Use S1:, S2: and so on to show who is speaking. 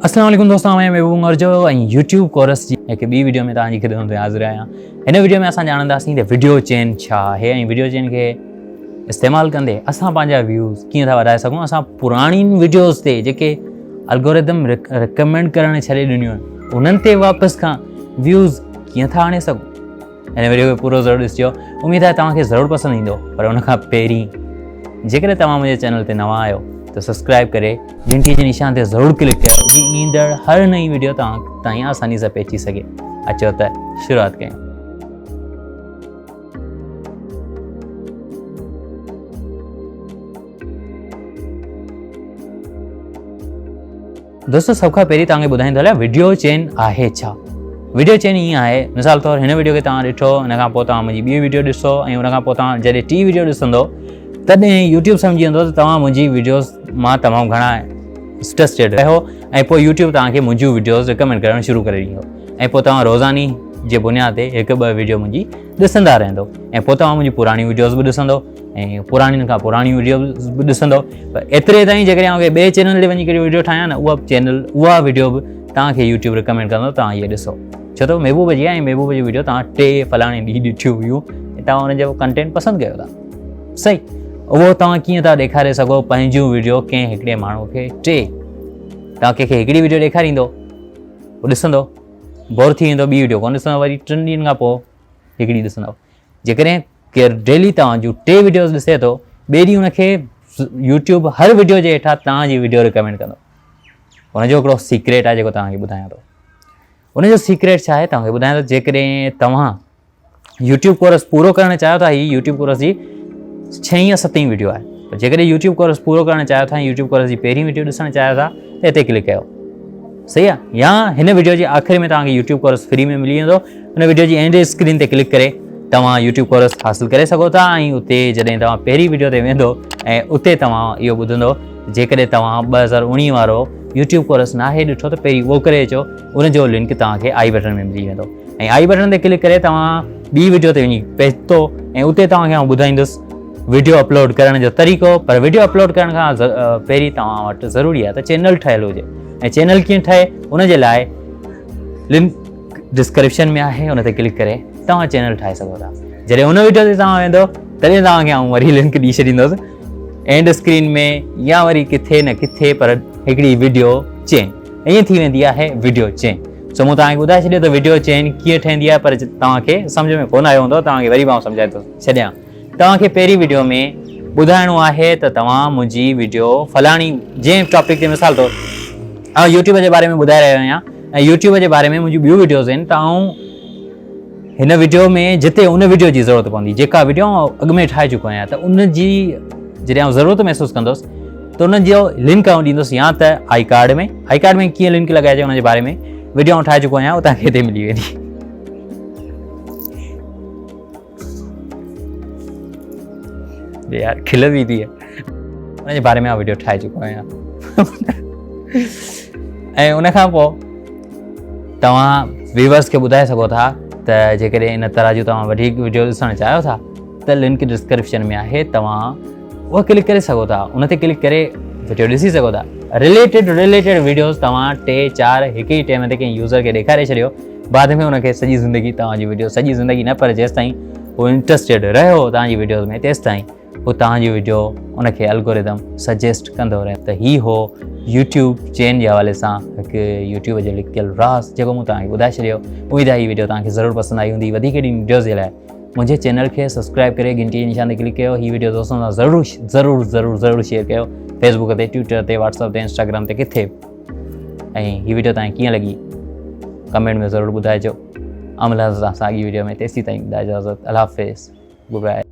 S1: अस्सलाम वालेकुम दोस्तों, मैं महबूब मर्जो यूट्यूब कोर्स जी एक बी वीडियो में तव्हांजी ख़िदमत में हाज़िर आहियां। हिन वीडियो में असां ॼाणंदासीं त वीडियो चेन छा आहे ऐं वीडियो चेन खे इस्तेमालु कंदे असां पंहिंजा व्यूज़ कीअं था वधाए सघूं। असां पुराणी वीडियोज़ ते जेके एल्गोरिदम रिकमेंड करण छॾे ॾिनियूं आहिनि उन्हनि ते वापसि खां व्यूज़ कीअं था आणे सघूं। हिन वीडियो खे पूरो ज़रूरु ॾिसिजो। उमेद आहे तव्हांखे ज़रूरु पसंदि ईंदो। पर उन खां पहिरीं जेकॾहिं तव्हां मुंहिंजे चैनल ते नवां आहियो तो सब्सक्राइब करे घंटी जे निशान ते ज़रूरु क्लिक कयो जीअं ईंदड़ हर नई वीडियो तव्हां ताईं आसानी सां पहुची सघे। अचो त शुरूआत कयूं। दोस्तों, सभ खां पहिरीं तव्हांखे ॿुधाईंदो हलियां वीडियो चेन आहे छा। वीडियो चेन ईअं आहे, मिसाल तौरु हिन वीडियो खे तव्हां ॾिठो, हिन खां पोइ तव्हां मुंहिंजी ॿी वीडियो ॾिसो ऐं हुन खां पोइ तव्हां जॾहिं टी वीडियो ॾिसंदो तॾहिं यूट्यूब सम्झी वेंदो त तव्हां मुंहिंजी वीडियोज़ मां तमामु घणा इंट्रस्टेड रहियो ऐं पोइ यूट्यूब तव्हांखे मुंहिंजियूं वीडियोज़ रिकमेंड करणु शुरू करे ॾींदो ऐं पोइ तव्हां रोज़ानी जे बुनियाद ते हिकु ॿ वीडियो मुंहिंजी ॾिसंदा रहंदो ऐं पोइ तव्हां मुंहिंजी पुराणी वीडियोज़ बि ॾिसंदो ऐं पुराणियुनि खां पुराणी वीडियोज़ बि ॾिसंदो। पर एतिरे ताईं जेकॾहिं ॿिए चैनल ते वञी करे वीडियो ठाहियां न उहा वीडियो बि तव्हांखे यूट्यूब रिकमेंड कंदो तव्हां इहे ॾिसो। छो त महबूब जी ऐं महबूब जी वीडियो तव्हां टे फलाणे ॾींहुं ॾिठियूं हुयूं ऐं तव्हां हुनजो कंटेंट पसंदि कयो था। सही, उहो तव्हां कीअं था ॾेखारे सघो पंहिंजूं वीडियो कंहिं हिकिड़े माण्हू खे तव्हां कंहिंखे हिकिड़ी वीडियो ॾेखारींदो, उहो ॾिसंदो, बोर थी वेंदो, ॿी वीडियो कोन ॾिसंदो, वरी 3 ॾींहंनि खां पोइ हिकिड़ी ॾिसंदो। जेकॾहिं केरु डेली तव्हांजूं 2 वीडियोज़ ॾिसे थो, ॿिए ॾींहुं हुनखे यूट्यूब हर वीडियो जे हेठां तव्हांजी वीडियो रिकमेंड कंदो। हुनजो हिकिड़ो सीक्रेट आहे जेको तव्हांखे ॿुधायां थो। हुनजो सीक्रेट छा आहे तव्हांखे ॿुधायां थो। जेकॾहिं तव्हां यूट्यूब कोर्स पूरो करणु चाहियो था, हीअ यूट्यूब कोर्स जी 6वीं या 7वीं वीडियो आहे। पर जेकॾहिं यूट्यूब कोर्स पूरो करणु चाहियो था, यूट्यूब कोर्स जी पहिरीं वीडियो ॾिसणु चाहियो था त हिते क्लिक कयो। सही आहे। या हिन वीडियो जे आख़िरी में तव्हांखे यूट्यूब कोर्स फ्री में मिली वेंदो। हुन वीडियो जी एंड स्क्रीन ते क्लिक करे तव्हां यूट्यूब कोर्स हासिलु करे सघो था ऐं उते जॾहिं तव्हां पहिरीं वीडियो ते वेंदो ऐं उते तव्हां इहो ॿुधंदो, जेकॾहिं तव्हां 2019 वारो यूट्यूब कोर्स नाहे ॾिठो त पहिरीं उहो करे अचो। उनजो लिंक तव्हांखे आई बटन में मिली वेंदो ऐं आई बटन ते क्लिक करे तव्हां ॿी वीडियो ते वञी पहुतो ऐं उते तव्हांखे आउं ॿुधाईंदुसि वीडियो अपलोड करण जो तरीक़ो। पर वीडियो अपलोड करण खां पहिरीं तव्हां वटि ज़रूरी आहे त चैनल ठहियलु हुजे ऐं चैनल कीअं ठहे उनजे लाइ लिंक डिस्क्रिप्शन में आहे, उन ते क्लिक करे तव्हां चैनल ठाहे सघो था। जॾहिं उन वीडियो ते तव्हां वेंदो तॾहिं तव्हांखे आउं वरी लिंक ॾेई छॾींदुसि एंड स्क्रीन में या वरी किथे न किथे, पर हिकिड़ी वीडियो चेन ईअं थी वेंदी आहे वीडियो चेन। सो मूं तव्हांखे ॿुधाए छॾियो त वीडियो चेन कीअं ठहंदी आहे, पर तव्हांखे सम्झ में कोन आयो हूंदो। तव्हांखे वरी मां सम्झाए थो छॾियां। तव्हांखे पहिरीं वीडियो में ॿुधाइणो आहे त तव्हां मुंहिंजी वीडियो फलाणी जंहिं टॉपिक ते, मिसाल तौरु आउं यूट्यूब जे बारे में ॿुधाए रहियो आहियां ऐं यूट्यूब जे बारे में मुंहिंजियूं ॿियूं वीडियोज़ आहिनि, त आउं हिन वीडियो में जिते उन वीडियो जी ज़रूरत पवंदी, जेका वीडियो अॻु में ठाहे चुको आहियां, त उनजी जॾहिं आउं ज़रूरत महसूसु कंदुसि त उनजो लिंक आउं ॾींदुसि या त आई कार्ड में कीअं लिंक लॻाइजे उनजे बारे में वीडियो आउं ठाहे चुको आहियां, उहो तव्हांखे हिते मिली वेंदी। यार खिल बि ईंदी आहे। उनजे बारे में आउं वीडियो ठाहे चुको आहियां ऐं उनखां पोइ तव्हां व्यूअर्स खे ॿुधाए सघो था त जेकॾहिं इन तरह जूं तव्हां वधीक वीडियो ॾिसणु चाहियो था त लिंक डिस्क्रिप्शन में आहे, तव्हां उहा क्लिक करे सघो था। उन ते क्लिक करे वीडियो ॾिसी सघो था। रिलेटेड वीडियोज़ तव्हां 3-4 हिकु ई टाइम ते कंहिं यूज़र खे ॾेखारे छॾियो, बाद में हुनखे सॼी ज़िंदगी तव्हांजी वीडियो सॼी ज़िंदगी न, पर जेसि ताईं उहो इंट्रस्टेड रहियो तव्हांजी वीडियोज़ में तेसि ताईं उहो तव्हांजी वीडियो उनखे एल्गोरिदम सजेस्ट कंदो रहे। त ही हो यूट्यूब चेन जे हवाले सां हिकु यूट्यूब जे लिकियलु राज़ जेको मूं तव्हांखे ॿुधाए छॾियो। उमेद आहे हीअ वीडियो तव्हांखे ज़रूरु पसंदि आई हूंदी। वधीक वीडियोज़ जे लाइ मुंहिंजे चैनल खे सब्सक्राइब करे घंटी जे निशान ते क्लिक कयो। हीअ वीडियो दोस्तनि सां ज़रूरु शेयर कयो, फेसबुक ते, ट्विटर ते, व्हाट्सअप ते, इंस्टाग्राम ते, किथे बि। ऐं हीअ वीडियो तव्हांखे कीअं लॻी कमेंट में ज़रूरु ॿुधाइजो। अमल सां साॻी वीडियो में तेसीं ताईं इजाज़त। अल्लाह हाफ़िज़। Good by.